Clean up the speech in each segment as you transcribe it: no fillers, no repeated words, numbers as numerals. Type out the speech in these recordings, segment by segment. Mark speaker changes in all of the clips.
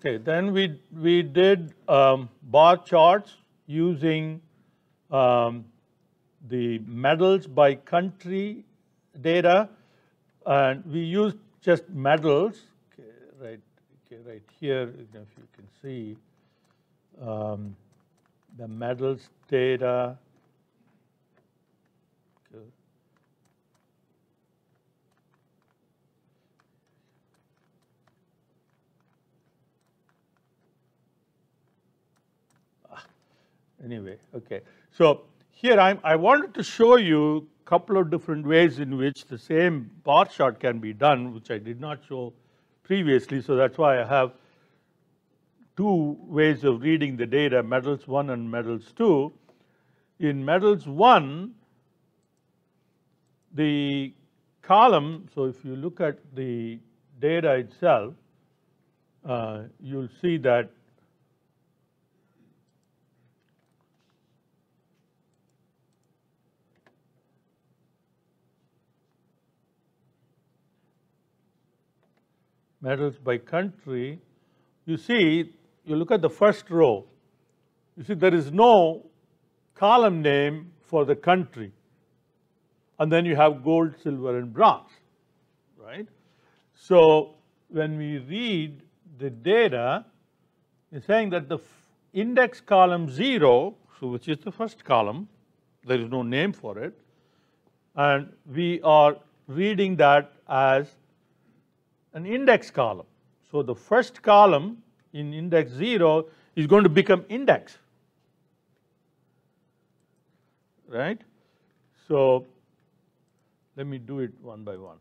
Speaker 1: Okay, then we did bar charts using the medals by country data, and we used just medals. Okay, right here, if you can see the medals data. Okay. Anyway, okay. So here I wanted to show you a couple of different ways in which the same bar chart can be done, which I did not show previously. So that's why I have two ways of reading the data, medals 1 and medals 2. In medals 1, the column, so if you look at the data itself, you'll see that medals by country, you see, you look at the first row, you see there is no column name for the country, and then you have gold, silver, and bronze, right? So when we read the data, it's saying that the index column 0, so which is the first column, there is no name for it, and we are reading that as an index column. So the first column in index 0 is going to become index, right? So let me do it one by one.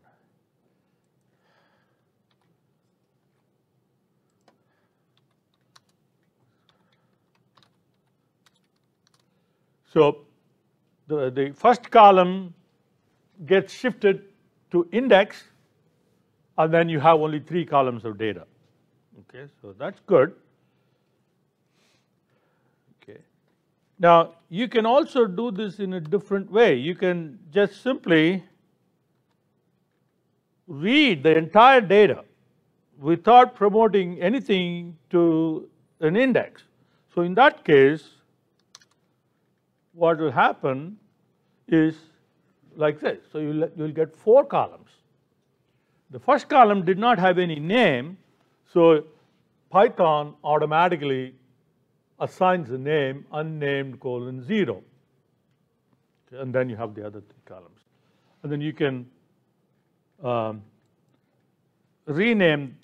Speaker 1: So the first column gets shifted to index, and then you have only 3 columns of data. Okay, so that's good. Okay. Now you can also do this in a different way. You can just simply read the entire data without promoting anything to an index. So in that case, what will happen is like this. So you'll get 4 columns. The first column did not have any name, so Python automatically assigns the name unnamed : 0. Okay, and then you have the other 3 columns. And then you can rename,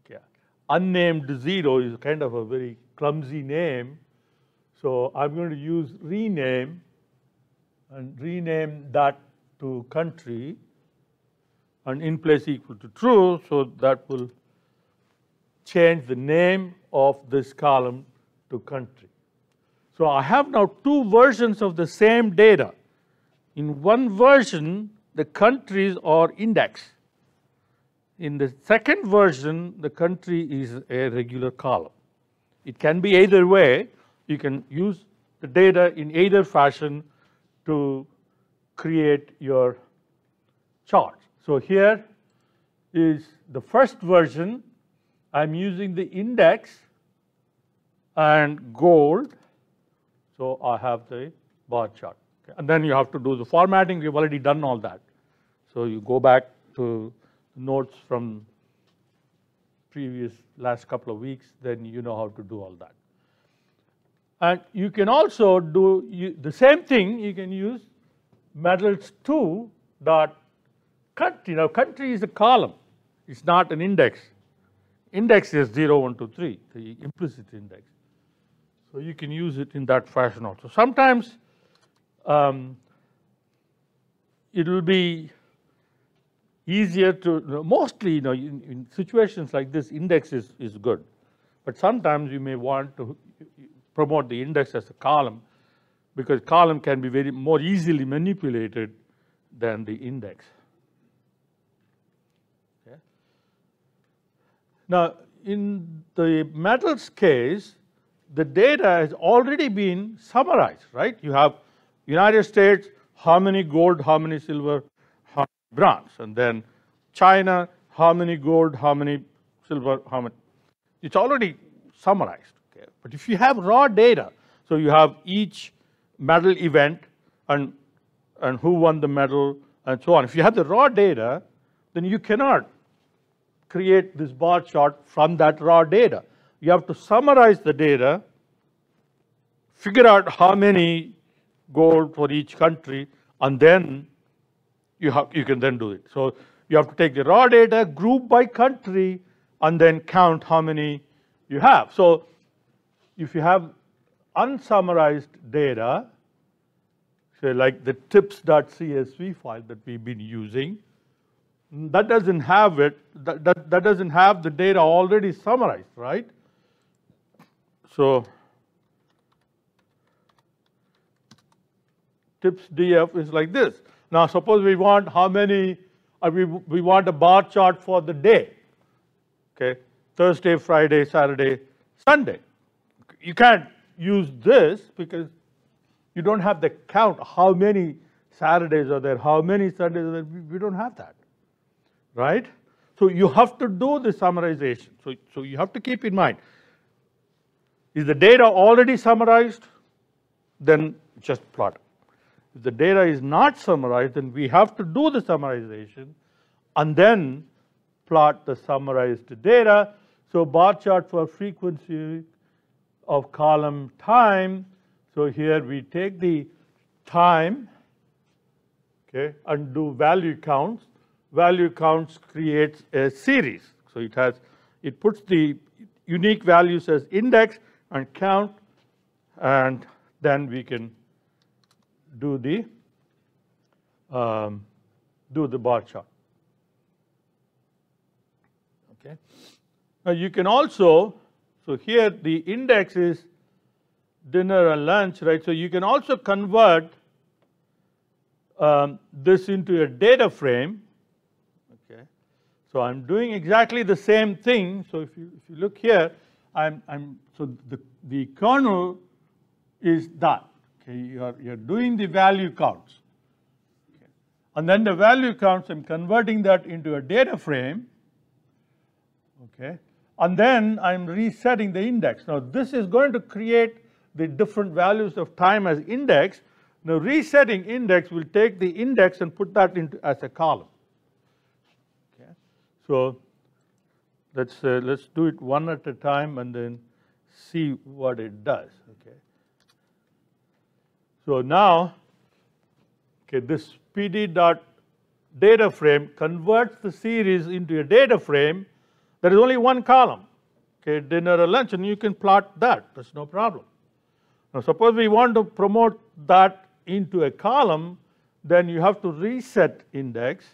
Speaker 1: okay, unnamed 0 is kind of a very clumsy name. So I'm going to use rename and rename that to country, and in place equal to true, so that will change the name of this column to country. So I have now 2 versions of the same data. In one version, the countries are indexed. In the second version, the country is a regular column. It can be either way. You can use the data in either fashion to create your chart. So here is the first version. I'm using the index and gold. So I have the bar chart. Okay. And then you have to do the formatting. We've already done all that. So you go back to notes from previous last couple of weeks, then you know how to do all that. And you can also do the same thing. You can use medals 2 dot country. Now country is a column. It's not an index. Index is 0, 1, 2, 3, the implicit index. So you can use it in that fashion also. Sometimes it will be easier to, mostly in situations like this, index is good. But sometimes you may want to promote the index as a column, because column can be more easily manipulated than the index. Okay. Now in the medals case, the data has already been summarized, right? You have United States, how many gold, how many silver, how many bronze, and then China, how many gold, how many silver, how many. it's already summarized. Okay? But if you have raw data, so you have each medal event and who won the medal and so on. If you have the raw data, then you cannot create this bar chart from that raw data. You have to summarize the data, figure out how many gold for each country, and then you can then do it. So you have to take the raw data, group by country, and then count how many you have. So if you have unsummarized data, say like the tips.csv file that we've been using, that doesn't have it, that doesn't have the data already summarized, right? So tips.df is like this. Now suppose we want how many, we want a bar chart for the day, okay? Thursday, Friday, Saturday, Sunday. You can't use this because you don't have the count how many Saturdays are there, how many Sundays are there. We don't have that, right? So you have to do the summarization. So you have to keep in mind, is the data already summarized? Then just plot it. If the data is not summarized, then we have to do the summarization and then plot the summarized data. So bar chart for frequency of column time. So here we take the time, okay, and do value counts. Value counts creates a series. So it puts the unique values as index and count, and then we can do the bar chart. Okay. Now you can also, so here the index is dinner and lunch, right? So you can also convert this into a data frame. Okay. So I'm doing exactly the same thing. So if you look here, so the kernel is that. Okay, you're doing the value counts. Okay. And then the value counts, I'm converting that into a data frame. Okay. And then I'm resetting the index. Now this is going to create the different values of time as index. Now resetting index will take the index and put that into as a column. Okay. So let's do it one at a time and then see what it does. Okay. So now, okay, this pd.data frame converts the series into a data frame. There is only one column, okay, dinner or lunch, and you can plot that. That's no problem. Now, suppose we want to promote that into a column, then you have to reset index.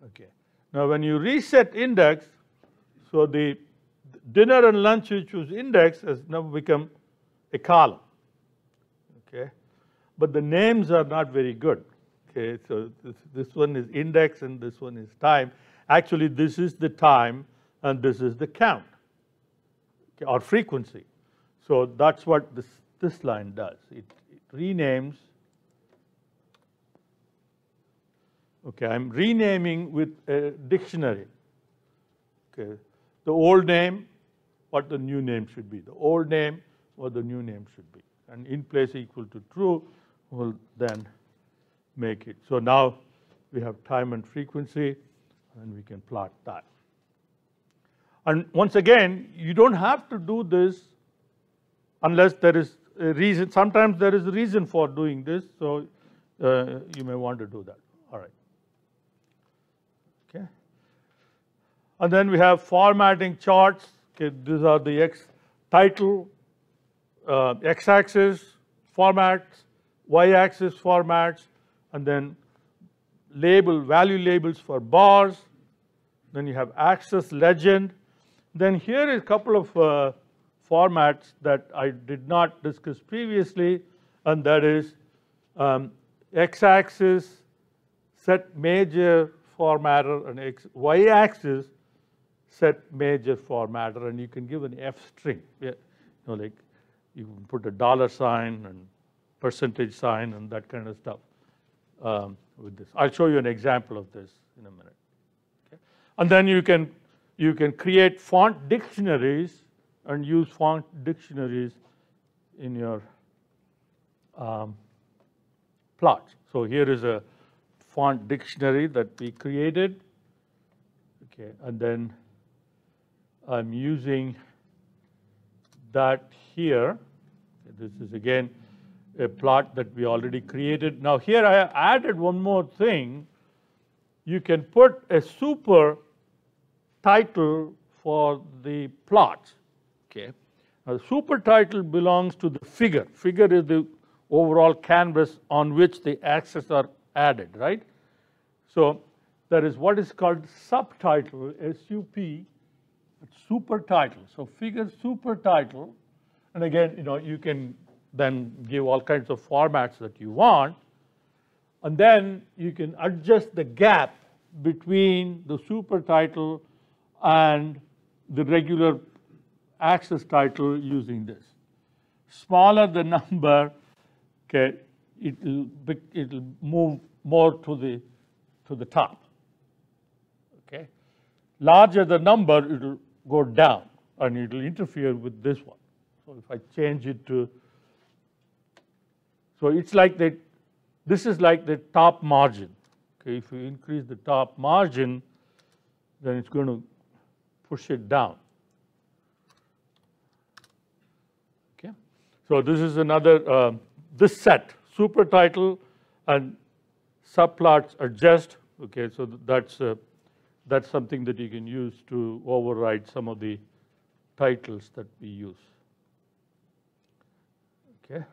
Speaker 1: Okay. Now, when you reset index, so the dinner and lunch, which was index, has now become a column. Okay. But the names are not very good. Okay, so this one is index and this one is time. Actually, this is the time and this is the count, okay, or frequency. So that's what this line does. It renames. Okay, I'm renaming with a dictionary. Okay, the old name, what the new name should be. The old name, what the new name should be. And in place equal to true will then make it. So now we have time and frequency, and we can plot that. And once again, you don't have to do this unless there is a reason. Sometimes there is a reason for doing this, so you may want to do that. All right. Okay. And then we have formatting charts. Okay, these are the title, x-axis formats, y-axis formats, and then value labels for bars. Then you have axis legend. Then here is a couple of formats that I did not discuss previously, and that is x-axis set major formatter and y-axis set major formatter, and you can give an F string. Yeah, like you can put a $sign and percentage sign and that kind of stuff with this. I'll show you an example of this in a minute. And then you can create font dictionaries and use font dictionaries in your plots. So here is a font dictionary that we created. Okay, and then I'm using that here. This is again a plot that we already created. Now here I added one more thing. You can put a super title for the plots. Okay. Now, the super title belongs to the figure. Figure is the overall canvas on which the axes are added, right? So there is what is called subtitle, S-U-P, super title. So figure super title, and again, you can then give all kinds of formats that you want, and then you can adjust the gap between the super title and the regular axis title using this. Smaller the number, okay, it'll move more to the top. Okay, larger the number, it'll go down and it'll interfere with this one. So if I change it to, so it's like that. This is like the top margin. Okay, if you increase the top margin, then it's going to push it down. Okay, so this is another this set super title and subplots adjust. Okay, so that's something that you can use to override some of the titles that we use. Okay.